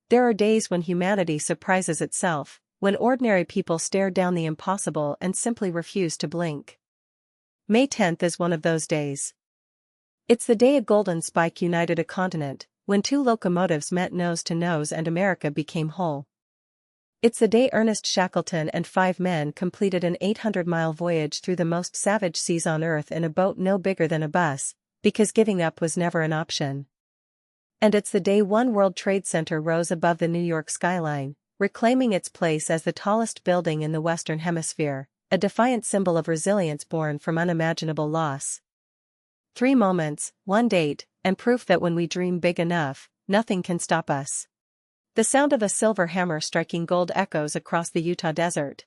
There are days when humanity surprises itself, when ordinary people stare down the impossible and simply refuse to blink. May 10th is one of those days. It's the day a golden spike united a continent, when two locomotives met nose to nose and America became whole. It's the day Ernest Shackleton and 5 men completed an 800-mile voyage through the most savage seas on Earth in a boat no bigger than a bus, because giving up was never an option. And it's the day One World Trade Center rose above the New York skyline, reclaiming its place as the tallest building in the Western Hemisphere, a defiant symbol of resilience born from unimaginable loss. 3 moments, 1 date, and proof that when we dream big enough, nothing can stop us. The sound of a silver hammer striking gold echoes across the Utah desert.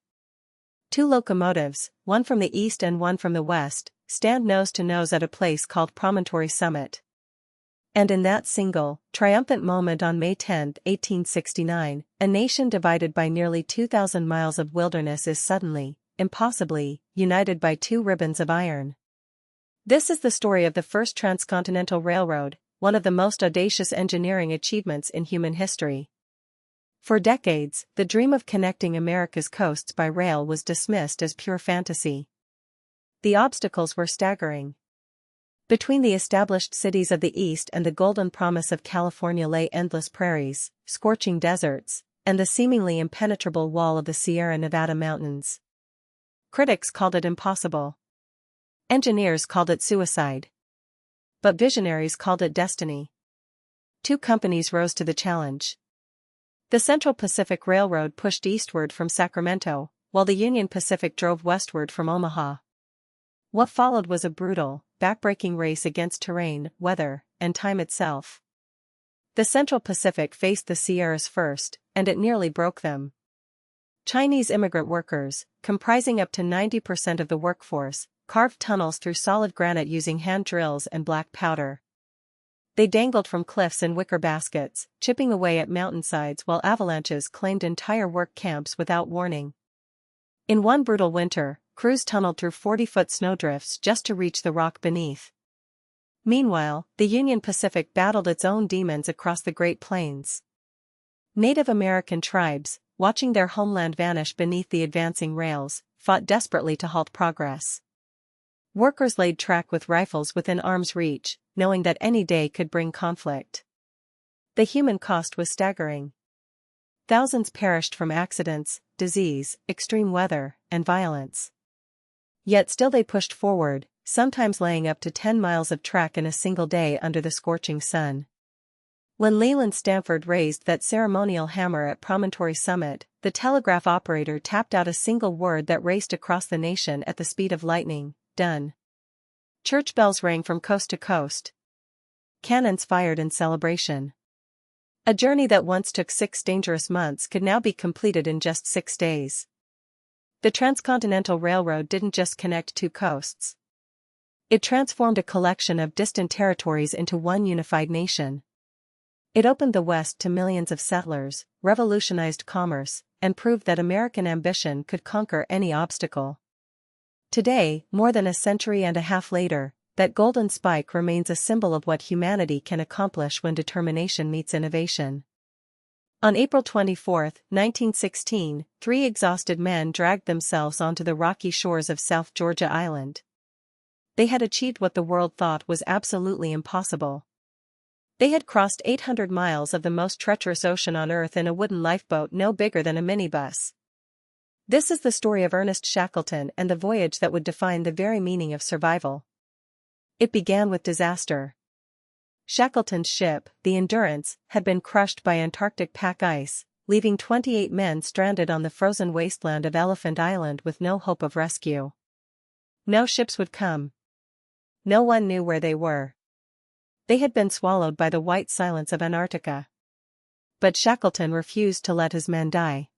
2 locomotives, one from the east and one from the west, stand nose to nose at a place called Promontory Summit. And in that single, triumphant moment on May 10, 1869, a nation divided by nearly 2,000 miles of wilderness is suddenly, impossibly, united by 2 ribbons of iron. This is the story of the first Transcontinental Railroad, one of the most audacious engineering achievements in human history. For decades, the dream of connecting America's coasts by rail was dismissed as pure fantasy. The obstacles were staggering. Between the established cities of the East and the golden promise of California lay endless prairies, scorching deserts, and the seemingly impenetrable wall of the Sierra Nevada mountains. Critics called it impossible. Engineers called it suicide. But visionaries called it destiny. 2 companies rose to the challenge. The Central Pacific Railroad pushed eastward from Sacramento, while the Union Pacific drove westward from Omaha. What followed was a brutal, backbreaking race against terrain, weather, and time itself. The Central Pacific faced the Sierras first, and it nearly broke them. Chinese immigrant workers, comprising up to 90% of the workforce, carved tunnels through solid granite using hand drills and black powder. They dangled from cliffs in wicker baskets, chipping away at mountainsides while avalanches claimed entire work camps without warning. In one brutal winter, crews tunneled through 40-foot snowdrifts just to reach the rock beneath. Meanwhile, the Union Pacific battled its own demons across the Great Plains. Native American tribes, watching their homeland vanish beneath the advancing rails, fought desperately to halt progress. Workers laid track with rifles within arm's reach, knowing that any day could bring conflict. The human cost was staggering. Thousands perished from accidents, disease, extreme weather, and violence. Yet still they pushed forward, sometimes laying up to 10 miles of track in a single day under the scorching sun. When Leland Stanford raised that ceremonial hammer at Promontory Summit, the telegraph operator tapped out a single word that raced across the nation at the speed of lightning: done. Church bells rang from coast to coast. Cannons fired in celebration. A journey that once took 6 dangerous months could now be completed in just 6 days. The Transcontinental Railroad didn't just connect 2 coasts. It transformed a collection of distant territories into one unified nation. It opened the West to millions of settlers, revolutionized commerce, and proved that American ambition could conquer any obstacle. Today, more than a century and a half later, that golden spike remains a symbol of what humanity can accomplish when determination meets innovation. On April 24, 1916, 3 exhausted men dragged themselves onto the rocky shores of South Georgia Island. They had achieved what the world thought was absolutely impossible. They had crossed 800 miles of the most treacherous ocean on Earth in a wooden lifeboat no bigger than a minibus. This is the story of Ernest Shackleton and the voyage that would define the very meaning of survival. It began with disaster. Shackleton's ship, the Endurance, had been crushed by Antarctic pack ice, leaving 28 men stranded on the frozen wasteland of Elephant Island with no hope of rescue. No ships would come. No one knew where they were. They had been swallowed by the white silence of Antarctica. But Shackleton refused to let his men die.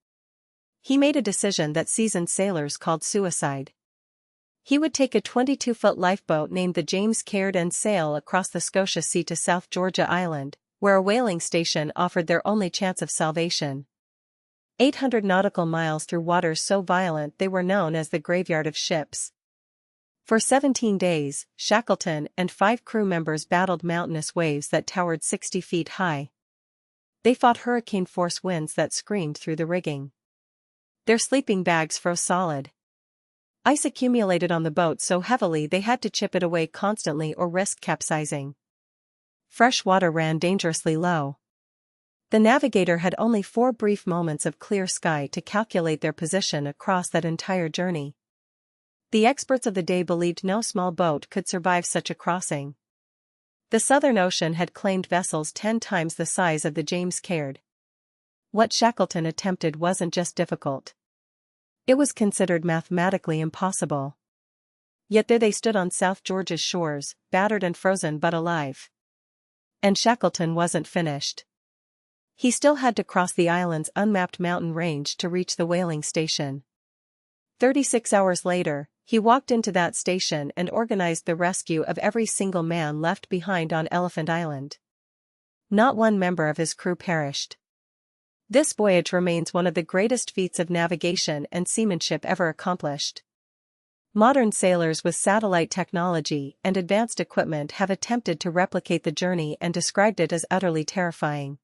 He made a decision that seasoned sailors called suicide. He would take a 22-foot lifeboat named the James Caird and sail across the Scotia Sea to South Georgia Island, where a whaling station offered their only chance of salvation. 800 nautical miles through waters so violent they were known as the graveyard of ships. For 17 days, Shackleton and 5 crew members battled mountainous waves that towered 60 feet high. They fought hurricane-force winds that screamed through the rigging. Their sleeping bags froze solid. Ice accumulated on the boat so heavily they had to chip it away constantly or risk capsizing. Fresh water ran dangerously low. The navigator had only 4 brief moments of clear sky to calculate their position across that entire journey. The experts of the day believed no small boat could survive such a crossing. The Southern Ocean had claimed vessels 10 times the size of the James Caird. What Shackleton attempted wasn't just difficult. It was considered mathematically impossible. Yet there they stood on South Georgia's shores, battered and frozen but alive. And Shackleton wasn't finished. He still had to cross the island's unmapped mountain range to reach the whaling station. 36 hours later, he walked into that station and organized the rescue of every single man left behind on Elephant Island. Not one member of his crew perished. This voyage remains one of the greatest feats of navigation and seamanship ever accomplished. Modern sailors with satellite technology and advanced equipment have attempted to replicate the journey and described it as utterly terrifying.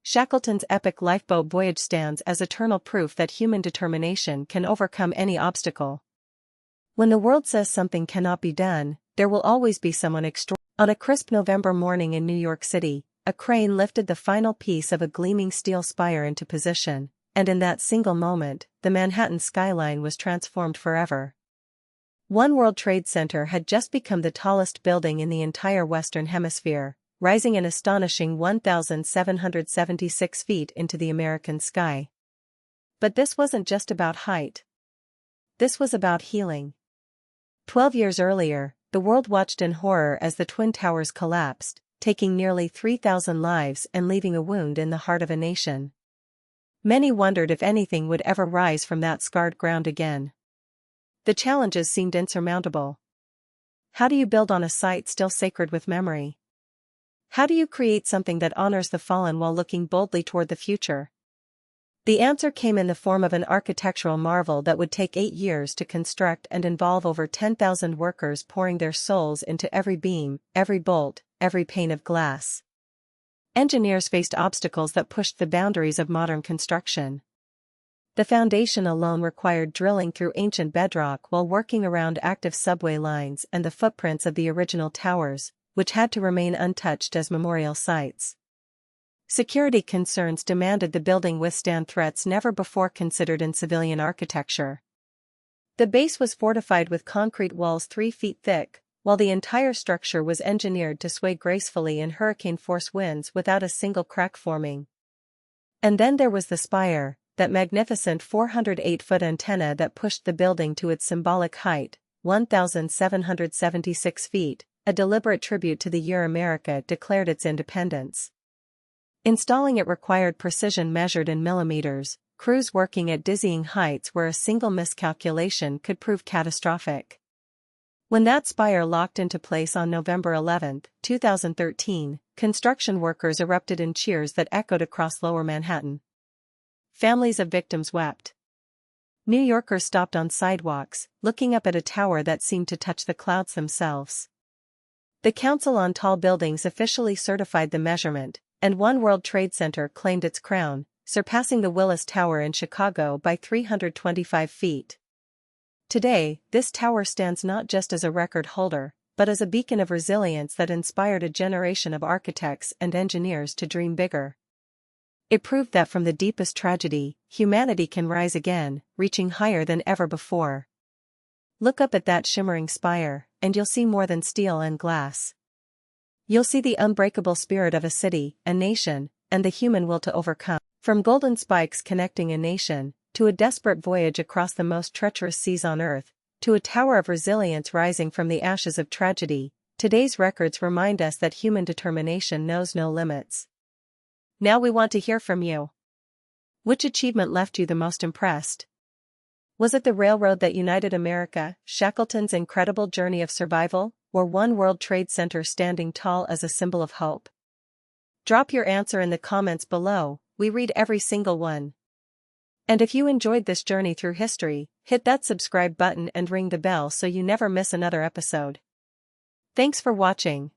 Shackleton's epic lifeboat voyage stands as eternal proof that human determination can overcome any obstacle. When the world says something cannot be done, there will always be someone extraordinary. On a crisp November morning in New York City, a crane lifted the final piece of a gleaming steel spire into position, and in that single moment, the Manhattan skyline was transformed forever. One World Trade Center had just become the tallest building in the entire Western Hemisphere, rising an astonishing 1,776 feet into the American sky. But this wasn't just about height. This was about healing. 12 years earlier, the world watched in horror as the Twin Towers collapsed, taking nearly 3,000 lives and leaving a wound in the heart of a nation. Many wondered if anything would ever rise from that scarred ground again. The challenges seemed insurmountable. How do you build on a site still sacred with memory? How do you create something that honors the fallen while looking boldly toward the future? The answer came in the form of an architectural marvel that would take 8 years to construct and involve over 10,000 workers pouring their souls into every beam, every bolt, every pane of glass. Engineers faced obstacles that pushed the boundaries of modern construction. The foundation alone required drilling through ancient bedrock while working around active subway lines and the footprints of the original towers, which had to remain untouched as memorial sites. Security concerns demanded the building withstand threats never before considered in civilian architecture. The base was fortified with concrete walls 3 feet thick, while the entire structure was engineered to sway gracefully in hurricane-force winds without a single crack forming. And then there was the spire, that magnificent 408-foot antenna that pushed the building to its symbolic height, 1,776 feet, a deliberate tribute to the year America declared its independence. Installing it required precision measured in millimeters, crews working at dizzying heights where a single miscalculation could prove catastrophic. When that spire locked into place on November 11, 2013, construction workers erupted in cheers that echoed across Lower Manhattan. Families of victims wept. New Yorkers stopped on sidewalks, looking up at a tower that seemed to touch the clouds themselves. The Council on Tall Buildings officially certified the measurement, and One World Trade Center claimed its crown, surpassing the Willis Tower in Chicago by 325 feet. Today, this tower stands not just as a record holder, but as a beacon of resilience that inspired a generation of architects and engineers to dream bigger. It proved that from the deepest tragedy, humanity can rise again, reaching higher than ever before. Look up at that shimmering spire, and you'll see more than steel and glass. You'll see the unbreakable spirit of a city, a nation, and the human will to overcome. From golden spikes connecting a nation, to a desperate voyage across the most treacherous seas on Earth, to a tower of resilience rising from the ashes of tragedy, today's records remind us that human determination knows no limits. Now we want to hear from you. Which achievement left you the most impressed? Was it the railroad that united America, Shackleton's incredible journey of survival, or One World Trade Center standing tall as a symbol of hope? Drop your answer in the comments below, we read every single one. And if you enjoyed this journey through history, hit that subscribe button and ring the bell so you never miss another episode. Thanks for watching.